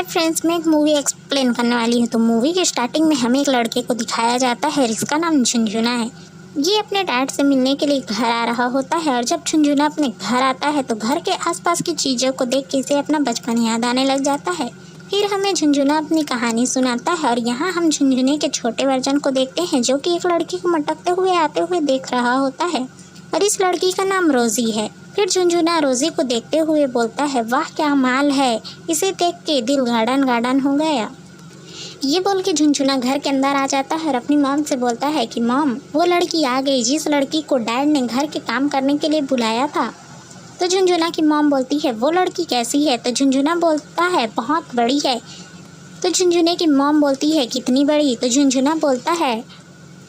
Hi friends, मैं एक movie explain करने वाली हूँ। तो मूवी के स्टार्टिंग में हमें एक लड़के को दिखाया जाता है जिसका नाम झुनझुना है। ये अपने डैड से मिलने के लिए घर आ रहा होता है और जब झुनझुना अपने घर आता है तो घर के आसपास की चीज़ों को देख के इसे अपना बचपन याद आने लग जाता है। फिर हमें झुनझुना अपनी कहानी सुनाता है और यहाँ हम झुनझुने के छोटे वर्जन को देखते हैं जो कि एक लड़की को मटकते हुए आते हुए देख रहा होता है और इस लड़की का नाम रोजी है। फिर झुनझुना रोजी को देखते हुए बोलता है, वाह क्या माल है, इसे देख के दिल गार्डन गार्डन हो गया। ये बोल के झुनझुना घर के अंदर आ जाता है और अपनी मॉम से बोलता है कि मॉम, वो लड़की आ गई जिस लड़की को डैड ने घर के काम करने के लिए बुलाया था। तो झुनझुना की मॉम बोलती है, वो लड़की कैसी है? तो झुनझुना बोलता है, बहुत बड़ी है। तो झुनझुने की मॉम बोलती है, कितनी बड़ी? तो झुनझुना बोलता है,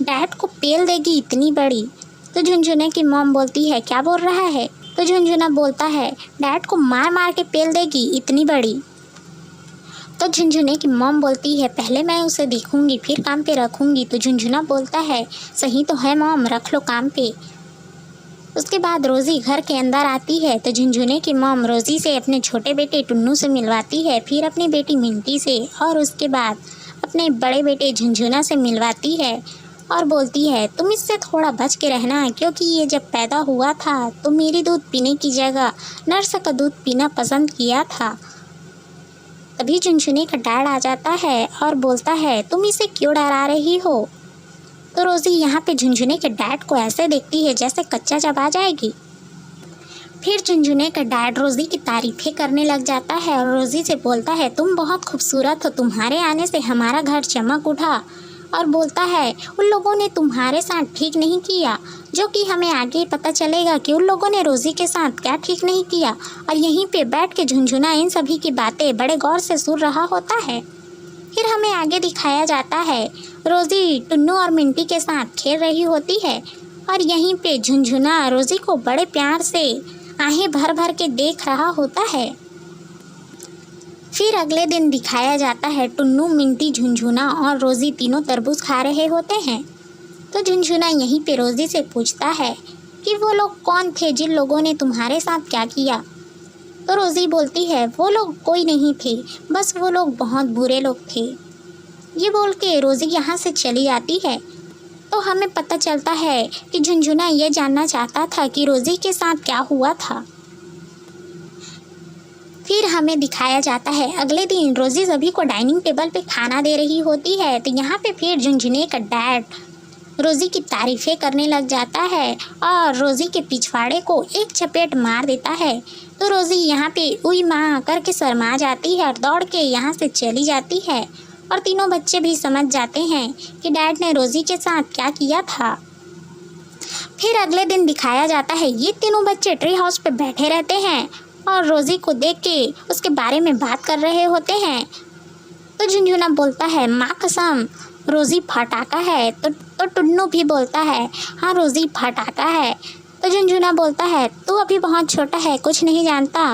डैड को पेल देगी इतनी बड़ी। तो झुनझुने की मॉम बोलती है, क्या बोल रहा है? तो झुनझुना बोलता है, डैड को मार मार के पेल देगी इतनी बड़ी। तो झुनझुने की मॉम बोलती है, पहले मैं उसे देखूंगी फिर काम पे रखूंगी। तो झुनझुना बोलता है, सही तो है मॉम, रख लो काम पे। उसके बाद रोज़ी घर के अंदर आती है तो झुनझुने की मॉम रोज़ी से अपने छोटे बेटे टुन्नू से मिलवाती है, फिर अपनी बेटी मिंटी से और उसके बाद अपने बड़े बेटे झुनझुना से मिलवाती है और बोलती है, तुम इससे थोड़ा बच के रहना क्योंकि ये जब पैदा हुआ था तो मेरी दूध पीने की जगह नर्स का दूध पीना पसंद किया था। तभी झुनझुने का डैड आ जाता है और बोलता है, तुम इसे क्यों डरा रही हो? तो रोज़ी यहाँ पे झुनझुने के डैड को ऐसे देखती है जैसे कच्चा चबा जाएगी। फिर झुनझुने का डैड रोज़ी की तारीफ़ें करने लग जाता है और रोज़ी से बोलता है, तुम बहुत खूबसूरत हो, तुम्हारे आने से हमारा घर चमक उठा। और बोलता है, उन लोगों ने तुम्हारे साथ ठीक नहीं किया, जो कि हमें आगे पता चलेगा कि उन लोगों ने रोज़ी के साथ क्या ठीक नहीं किया। और यहीं पे बैठ के झुनझुना इन सभी की बातें बड़े गौर से सुन रहा होता है। फिर हमें आगे दिखाया जाता है, रोज़ी टुन्नू और मिंटी के साथ खेल रही होती है और यहीं पे झुनझुना रोज़ी को बड़े प्यार से आहें भर भर के देख रहा होता है। फिर अगले दिन दिखाया जाता है, टुन्नू, मिंटी, झुनझुना और रोज़ी तीनों तरबूज खा रहे होते हैं। तो झुनझुना यहीं पे रोज़ी से पूछता है कि वो लोग कौन थे जिन लोगों ने तुम्हारे साथ क्या किया? तो रोज़ी बोलती है, वो लोग कोई नहीं थे, बस वो लोग बहुत बुरे लोग थे। ये बोल के रोज़ी यहाँ से चली जाती है। तो हमें पता चलता है कि झुनझुना ये जानना चाहता था कि रोज़ी के साथ क्या हुआ था। फिर हमें दिखाया जाता है, अगले दिन रोज़ी सभी को डाइनिंग टेबल पे खाना दे रही होती है। तो यहाँ पे फिर झुनझुने का डैड रोज़ी की तारीफ़ें करने लग जाता है और रोज़ी के पिछवाड़े को एक चपेट मार देता है। तो रोज़ी यहाँ पे उई माँ करके शर्मा जाती है और दौड़ के यहाँ से चली जाती है और तीनों बच्चे भी समझ जाते हैं कि डैड ने रोज़ी के साथ क्या किया था। फिर अगले दिन दिखाया जाता है, ये तीनों बच्चे ट्री हाउस पे बैठे रहते हैं और रोज़ी को देख के उसके बारे में बात कर रहे होते हैं। तो झुनझुना बोलता है, माँ कसम रोज़ी फटाका है। तो टुन्नू भी बोलता है, हाँ रोज़ी फटाका है। तो झुनझुना बोलता है, तू अभी बहुत छोटा है, कुछ नहीं जानता।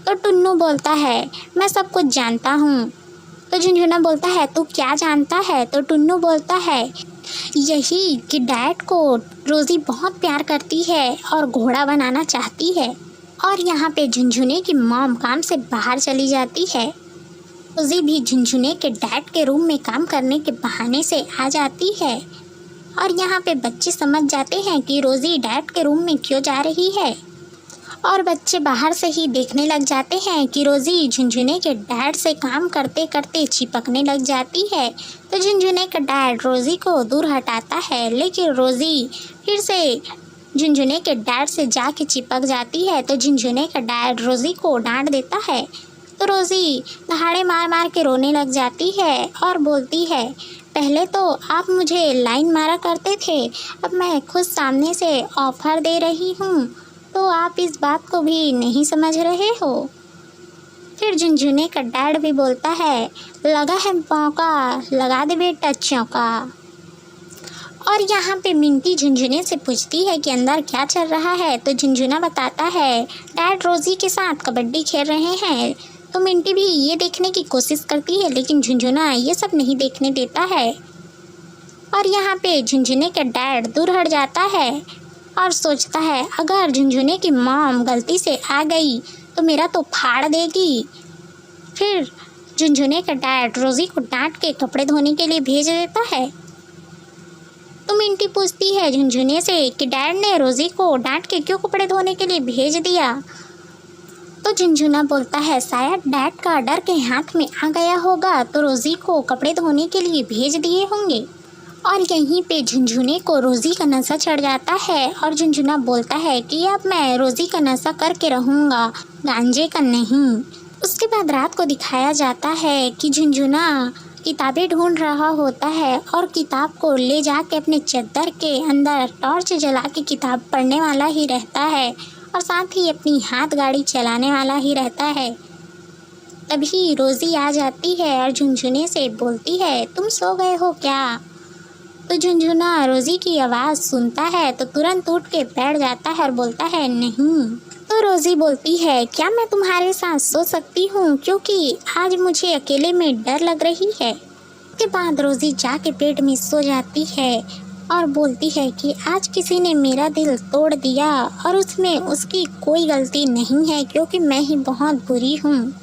तो टुन्नू बोलता है, मैं सब कुछ जानता हूँ। तो झुनझुना बोलता है, तू क्या जानता है? तो टुन्नू बोलता है, यही कि डैड को रोज़ी बहुत प्यार करती है और घोड़ा बनाना चाहती है। और यहाँ पे झुनझुने की मॉम काम से बाहर चली जाती है। रोज़ी भी झुनझुने के डैड के रूम में काम करने के बहाने से आ जाती है और यहाँ पे बच्चे समझ जाते हैं कि रोज़ी डैड के रूम में क्यों जा रही है और बच्चे बाहर से ही देखने लग जाते हैं कि रोज़ी झुनझुने के डैड से काम करते करते चिपकने लग जाती है। तो झुनझुने का डैड रोज़ी को दूर हटाता है, लेकिन रोज़ी फिर से झुनझुने के डैड से जाके चिपक जाती है। तो झुनझुने का डैड रोज़ी को डांट देता है। तो रोज़ी दहाड़े मार मार के रोने लग जाती है और बोलती है, पहले तो आप मुझे लाइन मारा करते थे, अब मैं खुद सामने से ऑफ़र दे रही हूँ, तो आप इस बात को भी नहीं समझ रहे हो। फिर झुनझुने का डैड भी बोलता है, लगा है मौका, लगा दे बेटा चौका। और यहाँ पे मिंटी झुनझुने से पूछती है कि अंदर क्या चल रहा है। तो झुनझुना बताता है, डैड रोज़ी के साथ कबड्डी खेल रहे हैं। तो मिंटी भी ये देखने की कोशिश करती है, लेकिन झुनझुना ये सब नहीं देखने देता है। और यहाँ पे झुनझुने का डैड दूर हट जाता है और सोचता है, अगर झुनझुने की मॉम गलती से आ गई तो मेरा तो फाड़ देगी। फिर झुनझुने का डैड रोजी को डांट के कपड़े धोने के लिए भेज देता है। तो मिंटी पूछती है झुनझुने से कि डैड ने रोजी को डांट के क्यों कपड़े धोने के लिए भेज दिया। तो झुनझुना बोलता है शायद डैड का डर के हाथ में आ गया होगा तो रोजी को कपड़े धोने के लिए भेज दिए होंगे। और यहीं पे झुनझुने को रोजी का नशा चढ़ जाता है और झुनझुना बोलता है कि अब मैं रोजी का नशा करके रहूँगा, गांजे का नहीं। उसके बाद रात को दिखाया जाता है कि झुनझुना किताबें ढूंढ रहा होता है और किताब को ले जाके अपने चद्दर के अंदर टॉर्च जला के किताब पढ़ने वाला ही रहता है और साथ ही अपनी हाथ गाड़ी चलाने वाला ही रहता है। तभी रोजी आ जाती है और झुनझुने से बोलती है तुम सो गए हो क्या। तो झुनझुना रोजी की आवाज़ सुनता है तो तुरंत उठ के बैठ जाता है और बोलता है नहीं। तो रोजी बोलती है क्या मैं तुम्हारे साथ सो सकती हूँ, क्योंकि आज मुझे अकेले में डर लग रही है। उसके बाद रोजी जाके पेट में सो जाती है और बोलती है कि आज किसी ने मेरा दिल तोड़ दिया और उसमें उसकी कोई गलती नहीं है, क्योंकि मैं ही बहुत बुरी हूँ।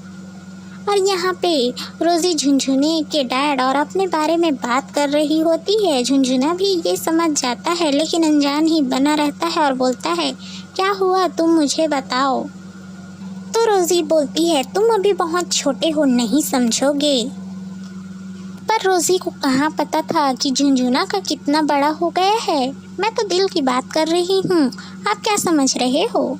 और यहाँ पे रोजी झुनझुने के डैड और अपने बारे में बात कर रही होती है। झुनझुना भी ये समझ जाता है लेकिन अनजान ही बना रहता है और बोलता है क्या हुआ तुम मुझे बताओ। तो रोजी बोलती है तुम अभी बहुत छोटे हो, नहीं समझोगे। पर रोजी को कहाँ पता था कि झुनझुना का कितना बड़ा हो गया है। मैं तो दिल की बात कर रही हूँ, आप क्या समझ रहे हो।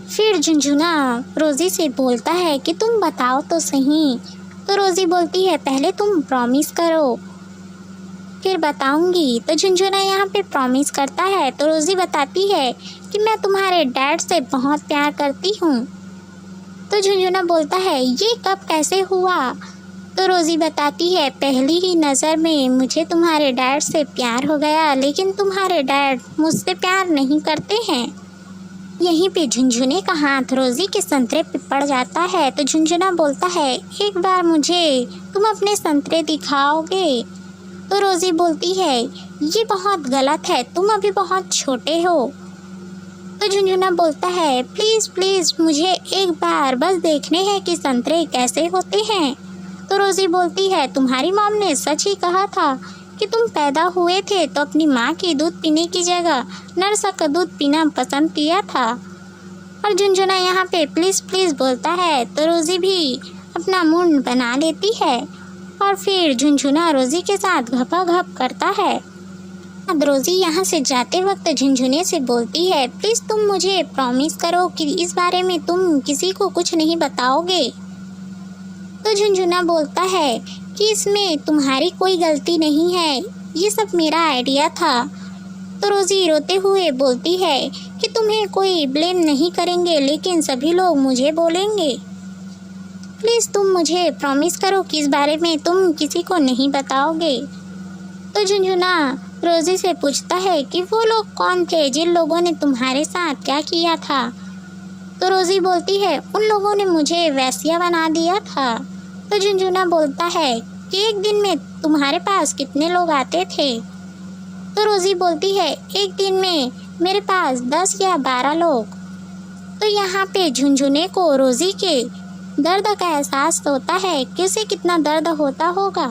फिर झुनझुना रोजी से बोलता है कि तुम बताओ तो सही। तो रोजी बोलती है पहले तुम प्रॉमिस करो फिर बताऊंगी। तो झुनझुना यहाँ पे प्रॉमिस करता है। तो रोजी बताती है कि मैं तुम्हारे डैड से बहुत प्यार करती हूँ। तो झुनझुना बोलता है ये कब कैसे हुआ। तो रोजी बताती है पहली ही नज़र में मुझे तुम्हारे डैड से प्यार हो गया, लेकिन तुम्हारे डैड मुझसे प्यार नहीं करते हैं। यहीं पे झुनझुने का हाथ रोजी के संतरे पे पड़ जाता है। तो झुनझुना बोलता है एक बार मुझे तुम अपने संतरे दिखाओगे। तो रोजी बोलती है ये बहुत गलत है, तुम अभी बहुत छोटे हो। तो झुनझुना बोलता है प्लीज़ प्लीज़ मुझे एक बार बस देखने हैं कि संतरे कैसे होते हैं। तो रोजी बोलती है तुम्हारी मॉम ने सच ही कहा था कि तुम पैदा हुए थे तो अपनी माँ की दूध पीने की जगह नरसा का दूध पीना पसंद किया था। और झुनझुना यहाँ पे प्लीज़ प्लीज़ बोलता है तो रोजी भी अपना मुंड बना लेती है और फिर झुनझुना रोजी के साथ घपाघप करता है। अब रोजी यहाँ से जाते वक्त झुनझुने से बोलती है प्लीज़ तुम मुझे प्रॉमिस करो कि इस बारे में तुम किसी को कुछ नहीं बताओगे। तो झुनझुना बोलता है कि इसमें तुम्हारी कोई गलती नहीं है, ये सब मेरा आइडिया था। तो रोजी रोते हुए बोलती है कि तुम्हें कोई ब्लेम नहीं करेंगे, लेकिन सभी लोग मुझे बोलेंगे। प्लीज़ तुम मुझे प्रॉमिस करो कि इस बारे में तुम किसी को नहीं बताओगे। तो झुनझुना रोजी से पूछता है कि वो लोग कौन थे जिन लोगों ने तुम्हारे साथ क्या किया था। तो रोजी बोलती है उन लोगों ने मुझे वैश्या बना दिया था। तो झुनझुना बोलता है कि एक दिन में तुम्हारे पास कितने लोग आते थे। तो रोजी बोलती है एक दिन में मेरे पास 10 या 12 लोग। तो यहाँ पे झुनझुने को रोजी के दर्द का एहसास होता है कि उसे कितना दर्द होता होगा।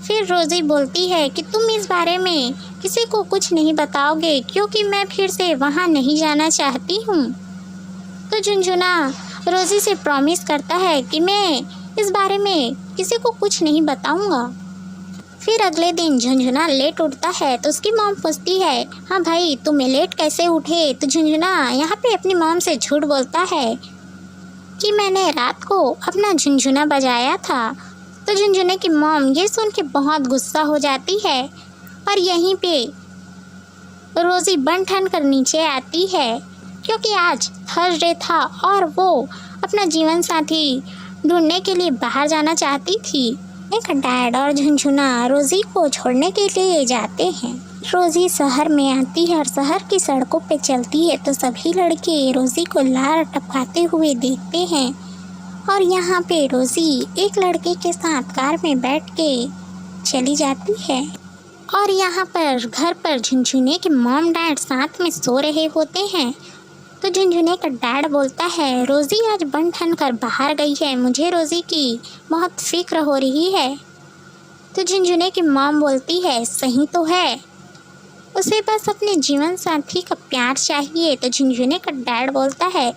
फिर रोजी बोलती है कि तुम इस बारे में किसी को कुछ नहीं बताओगे, क्योंकि मैं फिर से वहाँ नहीं जाना चाहती हूँ। तो झुनझुना रोजी से प्रॉमिस करता है कि मैं इस बारे में किसी को कुछ नहीं बताऊँगा। फिर अगले दिन झुनझुना लेट उठता है तो उसकी मॉम पूछती है हाँ भाई तुम लेट कैसे उठे। तो झुनझुना यहाँ पे अपनी मॉम से झूठ बोलता है कि मैंने रात को अपना झुनझुना बजाया था। तो झुनझुने की मॉम ये सुन के बहुत गुस्सा हो जाती है और यहीं पे रोजी बन ठन कर नीचे आती है, क्योंकि आज थर्सडे था और वो अपना जीवन साथी ढूंढने के लिए बाहर जाना चाहती थी। एक डैड और झुनझुना रोजी को छोड़ने के लिए जाते हैं। रोजी शहर में आती है और शहर की सड़कों पे चलती है तो सभी लड़के रोजी को लार टपकाते हुए देखते हैं। और यहाँ पे रोजी एक लड़के के साथ कार में बैठ के चली जाती है और यहाँ पर घर पर झुनझुने के मॉम डैड साथ में सो रहे होते हैं। तो झुनझुने का डैड बोलता है रोज़ी आज बन ठन कर बाहर गई है, मुझे रोज़ी की बहुत फिक्र हो रही है। तो झुनझुने की मॉम बोलती है सही तो है, उसे बस अपने जीवन साथी का प्यार चाहिए। तो झुनझुने का डैड बोलता है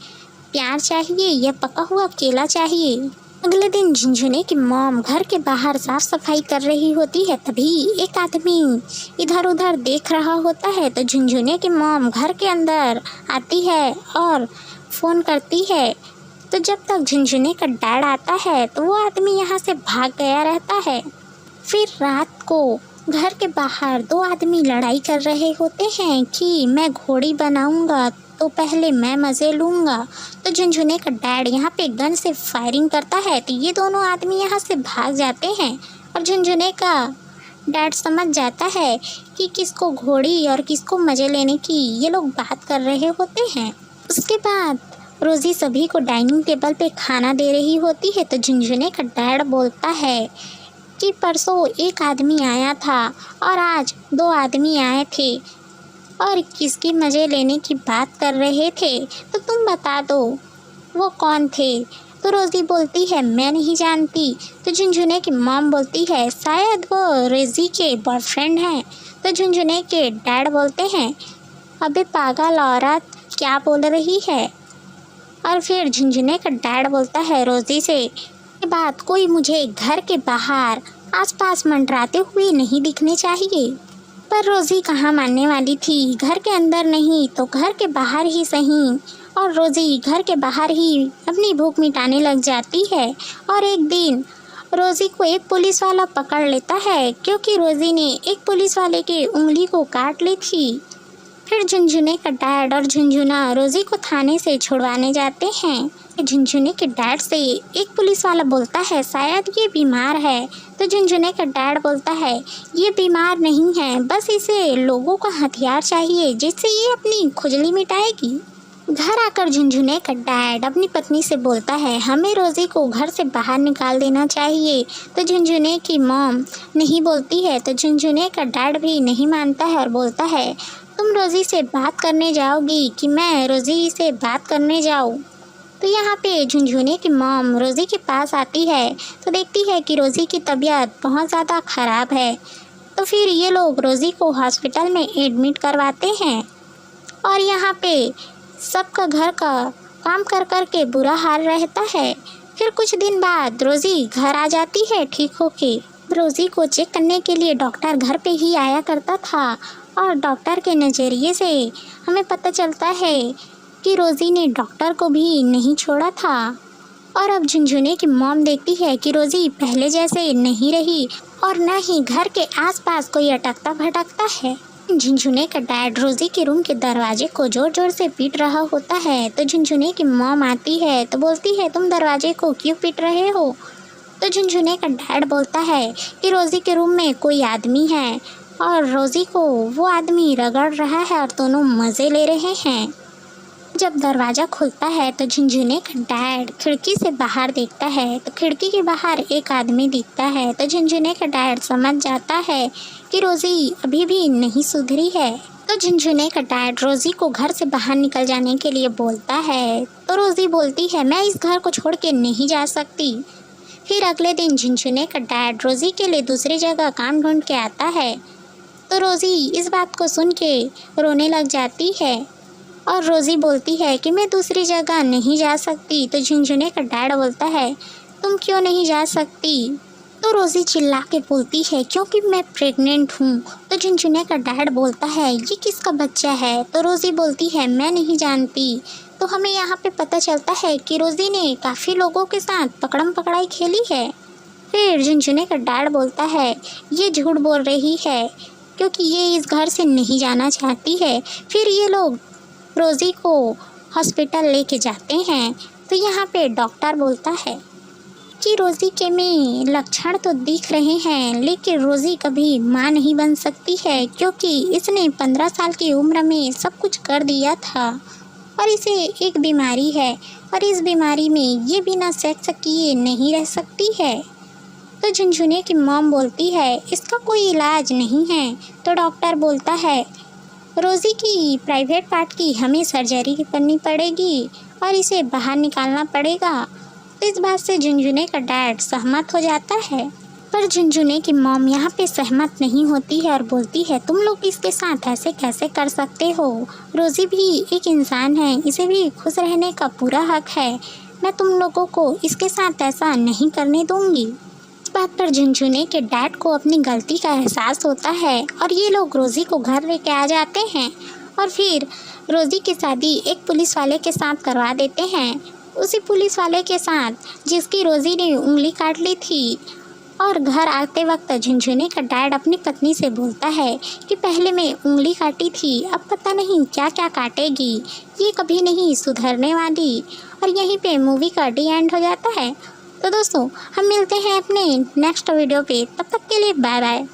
प्यार चाहिए या पका हुआ केला चाहिए। अगले दिन झुनझुने की मॉम घर के बाहर साफ सफाई कर रही होती है, तभी एक आदमी इधर उधर देख रहा होता है। तो झुनझुने की मॉम घर के अंदर आती है और फ़ोन करती है। तो जब तक झुनझुने का डैड आता है तो वो आदमी यहाँ से भाग गया रहता है। फिर रात को घर के बाहर दो आदमी लड़ाई कर रहे होते हैं कि मैं घोड़ी बनाऊंगा तो पहले मैं मज़े लूँगा। तो झुनझुने का डैड यहाँ पे गन से फायरिंग करता है, तो ये दोनों आदमी यहाँ से भाग जाते हैं और झुनझुने का डैड समझ जाता है कि किसको घोड़ी और किसको मज़े लेने की ये लोग बात कर रहे होते हैं। उसके बाद रोज़ी सभी को डाइनिंग टेबल पे खाना दे रही होती है। तो झुनझुने का डैड बोलता है कि परसों एक आदमी आया था और आज दो आदमी आए थे और किसकी मज़े लेने की बात कर रहे थे, तो तुम बता दो वो कौन थे। तो रोज़ी बोलती है मैं नहीं जानती। तो झुनझुने की मॉम बोलती है शायद वो रोज़ी के बॉयफ्रेंड हैं। तो झुनझुने के डैड बोलते हैं अबे पागल औरत क्या बोल रही है। और फिर झुनझुने का डैड बोलता है रोज़ी से के बाद कोई मुझे घर के बाहर आसपास मंडराते हुए नहीं दिखने चाहिए। पर रोज़ी कहाँ मानने वाली थी, घर के अंदर नहीं तो घर के बाहर ही सही। और रोज़ी घर के बाहर ही अपनी भूख मिटाने लग जाती है। और एक दिन रोज़ी को एक पुलिस वाला पकड़ लेता है क्योंकि रोज़ी ने एक पुलिस वाले के उंगली को काट ली थी। फिर झुनझुने का डैड और झुनझुना रोज़ी को थाने से छुड़वाने जाते हैं। झुनझुने के डैड से एक पुलिस वाला बोलता है शायद ये बीमार है। तो झुनझुने का डैड बोलता है ये बीमार नहीं है, बस इसे लोगों का हथियार चाहिए जिससे ये अपनी खुजली मिटाएगी। घर आकर झुनझुने का डैड अपनी पत्नी से बोलता है हमें रोज़ी को घर से बाहर निकाल देना चाहिए। तो झुनझुने की मॉम नहीं बोलती है। तो झुनझुने का डैड भी नहीं मानता है और बोलता है तुम रोज़ी से बात करने जाओगी कि मैं रोज़ी से बात करने जाऊँ। तो यहाँ पे झुनझुने की मॉम रोज़ी के पास आती है तो देखती है कि रोज़ी की तबीयत बहुत ज़्यादा ख़राब है। तो फिर ये लोग रोज़ी को हॉस्पिटल में एडमिट करवाते हैं और यहाँ पे सबका घर का काम कर कर के बुरा हाल रहता है। फिर कुछ दिन बाद रोज़ी घर आ जाती है ठीक होके। रोज़ी को चेक करने के लिए डॉक्टर घर पे ही आया करता था और डॉक्टर के नज़रिए से हमें पता चलता है कि रोज़ी ने डॉक्टर को भी नहीं छोड़ा था। और अब झुनझुने की मॉम देखती है कि रोज़ी पहले जैसे नहीं रही और न ही घर के आसपास कोई अटकता भटकता है। झुनझुने का डैड रोज़ी के रूम के दरवाजे को ज़ोर ज़ोर से पीट रहा होता है। तो झुनझुने की मॉम आती है तो बोलती है तुम दरवाजे को क्यों पीट रहे हो। तो झुनझुने का डैड बोलता है कि रोज़ी के रूम में कोई आदमी है और रोज़ी को वो आदमी रगड़ रहा है और दोनों मज़े ले रहे हैं। जब दरवाज़ा खुलता है तो झुनझुने का डैड खिड़की से बाहर देखता है तो खिड़की के बाहर एक आदमी दिखता है। तो झुनझुने का डैड समझ जाता है कि रोज़ी अभी भी नहीं सुधरी है। तो झुनझुने का डैड रोज़ी को घर से बाहर निकल जाने के लिए बोलता है। तो रोज़ी बोलती है मैं इस घर को छोड़ के नहीं जा सकती। फिर अगले दिन झुनझुने का डैड रोज़ी के लिए दूसरी जगह काम ढूंढ के आता है। तो रोज़ी इस बात को सुन के रोने लग जाती है और रोज़ी बोलती है कि मैं दूसरी जगह नहीं जा सकती। तो झुनझुने का डैड बोलता है तुम क्यों नहीं जा सकती। तो रोज़ी चिल्ला के बोलती है क्योंकि मैं प्रेग्नेंट हूँ। तो झुनझुने का डैड बोलता है ये किसका बच्चा है। तो रोज़ी बोलती है मैं नहीं जानती। तो हमें यहाँ पे पता चलता है कि रोज़ी ने काफ़ी लोगों के साथ पकड़म पकड़ाई खेली है। फिर झुनझुने का डैड बोलता है ये झूठ बोल रही है क्योंकि ये इस घर से नहीं जाना चाहती है। फिर ये लोग रोज़ी को हॉस्पिटल लेके जाते हैं। तो यहाँ पे डॉक्टर बोलता है कि रोज़ी के में लक्षण तो दिख रहे हैं लेकिन रोज़ी कभी माँ नहीं बन सकती है क्योंकि इसने 15 साल की उम्र में सब कुछ कर दिया था और इसे एक बीमारी है और इस बीमारी में ये बिना सेक्स किए नहीं रह सकती है। तो झुनझुने की मॉम बोलती है इसका कोई इलाज नहीं है। तो डॉक्टर बोलता है रोज़ी की प्राइवेट पार्ट की हमें सर्जरी करनी पड़ेगी और इसे बाहर निकालना पड़ेगा। इस बात से झुनझुने का डैड सहमत हो जाता है, पर झुनझुने की मॉम यहाँ पे सहमत नहीं होती है और बोलती है तुम लोग इसके साथ ऐसे कैसे कर सकते हो, रोज़ी भी एक इंसान है, इसे भी खुश रहने का पूरा हक है, मैं तुम लोगों को इसके साथ ऐसा नहीं करने दूंगी। इस बात पर झुनझुने के डैड को अपनी गलती का एहसास होता है और ये लोग रोज़ी को घर लेके आ जाते हैं और फिर रोज़ी की शादी एक पुलिस वाले के साथ करवा देते हैं, उसी पुलिस वाले के साथ जिसकी रोज़ी ने उंगली काट ली थी। और घर आते वक्त झुनझुने का डैड अपनी पत्नी से बोलता है कि पहले मैं उंगली काटी थी, अब पता नहीं क्या क्या काटेगी, ये कभी नहीं सुधरने वाली। और यहीं पे मूवी का डी एंड हो जाता है। तो दोस्तों हम मिलते हैं अपने नेक्स्ट वीडियो पे, तब तक के लिए बाय बाय।